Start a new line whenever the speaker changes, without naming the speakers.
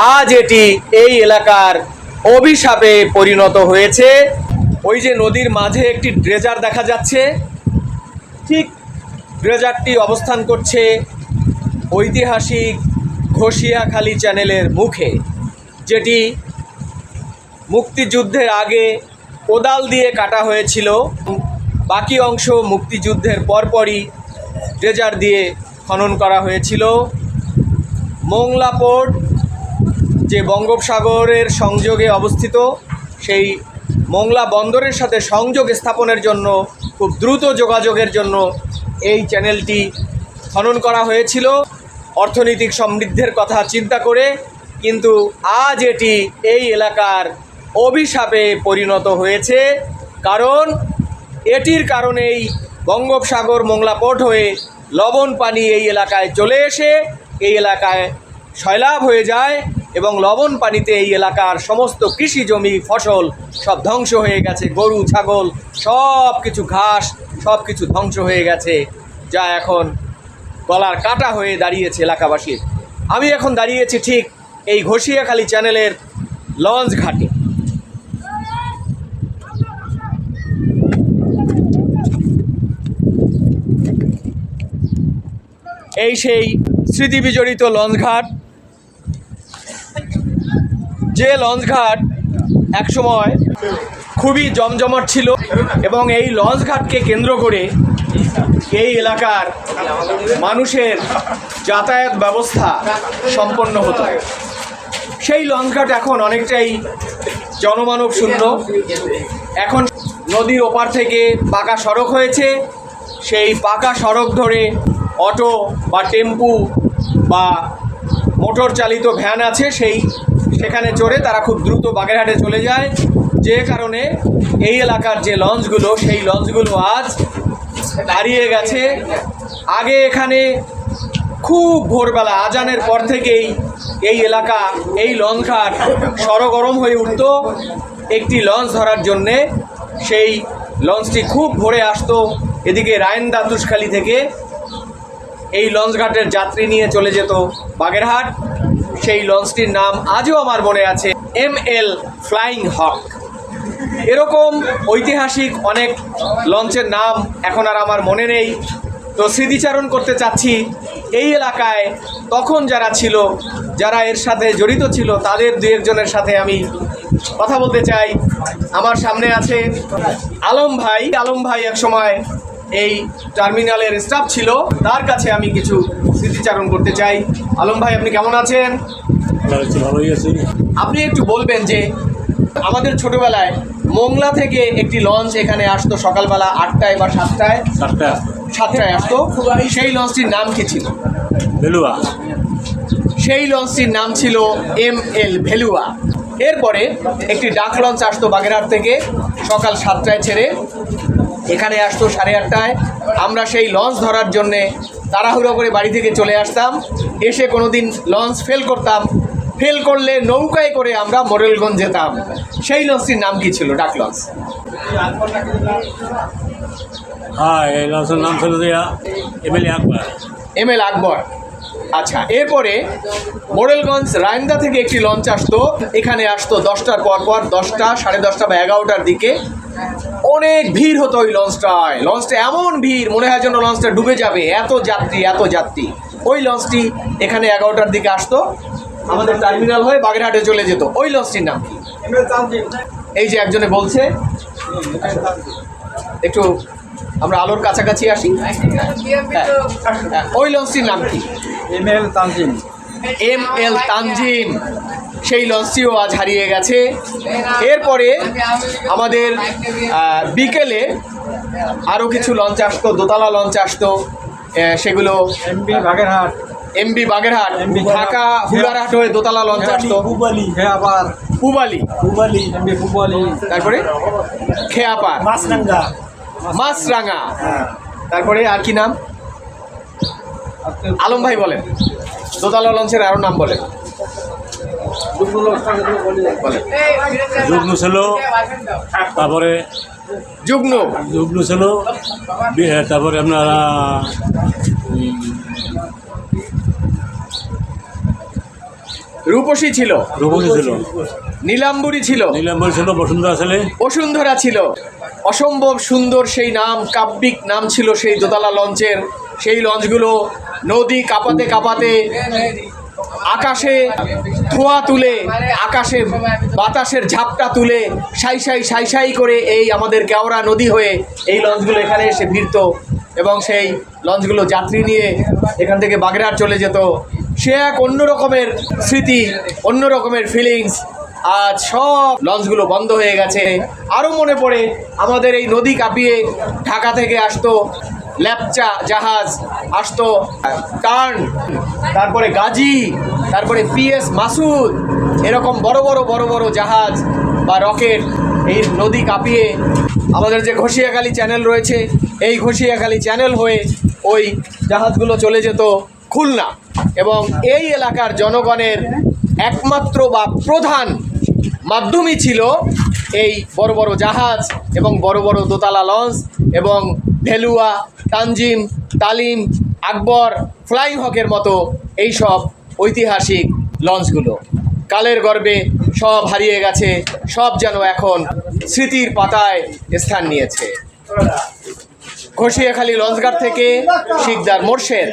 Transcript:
আজ এটি এই এলাকার অভিশাপে পরিণত হয়েছে। ওই যে নদীর মাঝে একটি ড্রেজার দেখা যাচ্ছে, ঠিক ড্রেজারটি অবস্থান করছে ঐতিহাসিক ঘষিয়াখালী চ্যানেলের মুখে, যেটি মুক্তিযুদ্ধের আগে কোদাল দিয়ে কাটা হয়েছিল। বাকি অংশ মুক্তিযুদ্ধের পরপরই ড্রেজার দিয়ে খনন করা হয়েছিল। মোংলা পোর্ট যে বঙ্গোপসাগরের সংযোগে অবস্থিত, সেই মোংলা বন্দরের সাথে সংযোগ স্থাপনের জন্য, খুব দ্রুত যোগাযোগের জন্য এই চ্যানেলটি খনন করা হয়েছিল অর্থনৈতিক সমৃদ্ধির কথা চিন্তা করে। কিন্তু আজ এটি এই এলাকার অভিশাপে পরিণত হয়েছে, কারণ এটির কারণেই বঙ্গোপসাগর মোংলা পোর্ট হয়ে লবণ পানি এই এলাকায় চলে এসে এই এলাকায় সয়লাব হয়ে যায় এবং লবণ পানিতে এই এলাকার সমস্ত কৃষি জমি ফসল সব ধ্বংস হয়ে গেছে। গরু ছাগল সব কিছু, ঘাস সব কিছু ধ্বংস হয়ে গেছে, যা এখন গলার কাটা হয়ে দাঁড়িয়েছে এলাকাবাসীর। আমি এখন দাঁড়িয়েছি ঠিক এই ঘষিয়াখালী চ্যানেলের লঞ্চ ঘাটে। এই সেই স্মৃতি বিজড়িত লঞ্চঘাট, যে লঞ্চঘাট একসময় খুবই জমজমাট ছিল এবং এই লঞ্চঘাটকে কেন্দ্র করে এই এলাকার মানুষের যাতায়াত ব্যবস্থা সম্পন্ন হতো। সেই লঞ্চঘাট এখন অনেকটাই জনমানব শূন্য। এখন নদীর ওপার থেকে পাকা সড়ক হয়েছে, সেই পাকা সড়ক ধরে অটো বা টেম্পু বা মোটর চালিত ভ্যান আছে, সেখানে চড়ে তারা খুব দ্রুত বাগেরহাটে চলে যায়। যে কারণে এই এলাকার যে লঞ্চগুলো, সেই লঞ্চগুলো আজ দাঁড়িয়ে গেছে। আগে এখানে খুব ভোরবেলা আজানের পর থেকেই এই এলাকা, এই লঞ্চঘাট সরগরম হয়ে উঠত একটি লঞ্চ ধরার জন্যে। সেই লঞ্চটি খুব ভোরে আসতো এদিকে রায়ন দাতুষখালী থেকে, এই লঞ্চঘাটের যাত্রী নিয়ে চলে যেত বাগেরহাট। সেই লঞ্চটির নাম আজও আমার মনে আছে, ML ফ্লাইং হক। এরকম ঐতিহাসিক অনেক লঞ্চের নাম এখন আর আমার মনে নেই। তো স্মৃতিচারণ করতে চাচ্ছি এই এলাকায় তখন যারা ছিল, যারা এর সাথে জড়িত ছিল, তাদের দু একজনের সাথে আমি কথা বলতে চাই। আমার সামনে আছে আলম ভাই। আলম ভাই এক সময় এই টার্মিনালের স্টাফ ছিল, তার কাছে আমি কিছু স্মৃতিচারণ করতে চাই। আলম ভাই, আপনি কেমন আছেন?
ভালোই আছি।
আপনি একটু বলবেন যে আমাদের ছোটবেলায় মোংলা থেকে একটি লঞ্চ এখানে আসতো সকালবেলা 8টায় বা 7টায় আসতো, সেই লঞ্চটির নাম কি ছিল?
ভেলুয়া।
সেই লঞ্চটির নাম ছিল ML ভেলুয়া। এরপরে একটি ডাক লঞ্চ আসতো বাগেরহাট থেকে সকাল 7টায় ছেড়ে এখানে আসতো 8:30টায়। আমরা সেই লঞ্চ ধরার জন্যে তাড়াহুড়ো করে বাড়ি থেকে চলে আসতাম। এসে কোনো দিন লঞ্চ ফেল করতাম, ফেল করলে নৌকায় করে আমরা মোরেলগঞ্জ যেতাম। সেই লঞ্চটির নাম কি ছিল? ডাক লঞ্চ।
হ্যাঁ, এই লঞ্চের নাম ছিল
ML আকবর। আচ্ছা, এরপরে মোরেলগঞ্জ রায়ন্দা থেকে একটি লঞ্চ আসতো, এখানে আসতো 10টার পর 10টা, 10:30 বা 11টার দিকে। অনেক ভিড় হতো ওই লঞ্চটায়। লঞ্চটা এমন ভিড়, মনে হয় যেন লঞ্চটা ডুবে যাবে, এত যাত্রী। ওই লঞ্চটি এখানে 11টার দিকে আসতো, আমাদের টার্মিনাল হয়ে বাগেরহাটে চলে যেত। ওই লঞ্চটির নাম কি? এই যে একজনে বলছে, একটু আমরা আলোর কাছাকাছি আসি। ওই লঞ্চটির নাম কি?
ML
তানজিম। সেই লঞ্চটিও আজ হারিয়ে গেছে। এরপরে আমাদের বিকেলে আরও কিছু লঞ্চ আসতো, দোতলা লঞ্চ আসতো, সেগুলো MB বাগেরহাট, ঢাকা হুলারহাট হয়ে দোতলা লঞ্চ আসতো। পুবালি, তারপরে খেয়াপার, মাছরাঙা, তারপরে আর কি নাম? আলম ভাই বলেন, দোতলা লঞ্চের আরও নাম বলেন।
যুগ্ন ছিল, তারপরে
যুগ্ন
ছিল, তারপরে আপনার
রূপসী ছিল,
রূপসী ছিল,
নীলাম্বরী ছিল,
নীলাম্বরী ছিল, বসুন্ধরা ছেলে,
বসুন্ধরা ছিল। অসম্ভব সুন্দর সেই নাম, কাব্যিক নাম ছিল সেই দোতলা লঞ্চের। সেই লঞ্চগুলো নদী কাঁপাতে কাঁপাতে আকাশে ধোঁয়া তুলে, আকাশে বাতাসের ঝাপটা তুলে সাই সাই সাই সাই করে এই আমাদের কেওড়া নদী হয়ে এই লঞ্চগুলো এখানে এসে ভিড়ত এবং সেই লঞ্চগুলো যাত্রী নিয়ে এখান থেকে বাগেরহাট চলে যেত। সে এক অন্য রকমের স্মৃতি, অন্য রকমের ফিলিংস। আজ সব লঞ্চগুলো বন্ধ হয়ে গেছে। আরও মনে পড়ে আমাদের এই নদী কাঁপিয়ে ঢাকা থেকে আসতো ল্যাপচা জাহাজ, আসতো টার্ন, তারপরে গাজী, তারপরে পিএস মাসুদ, এরকম বড় বড় বড় বড় জাহাজ বা রকেট এই নদী কাঁপিয়ে আমাদের যে ঘষিয়াখালী চ্যানেল রয়েছে, এই ঘষিয়াখালী চ্যানেল হয়ে ওই জাহাজগুলো চলে যেত খুলনা। এবং এই এলাকার জনগণের একমাত্র বা প্রধান মাধ্যমই ছিল এই বড় বড় জাহাজ এবং বড় বড় দোতলা লঞ্চ এবং ভেলুয়া, তানজিম, তালিম, আকবর, ফ্লাইং হকের মতো এই সব ঐতিহাসিক লঞ্চগুলো কালের গর্ভে সব হারিয়ে গেছে, সব যেন এখন স্মৃতির পাতায় স্থান নিয়েছে। ঘষিয়াখালী লঞ্চঘাট থেকে শিকদার মোর্শেদ।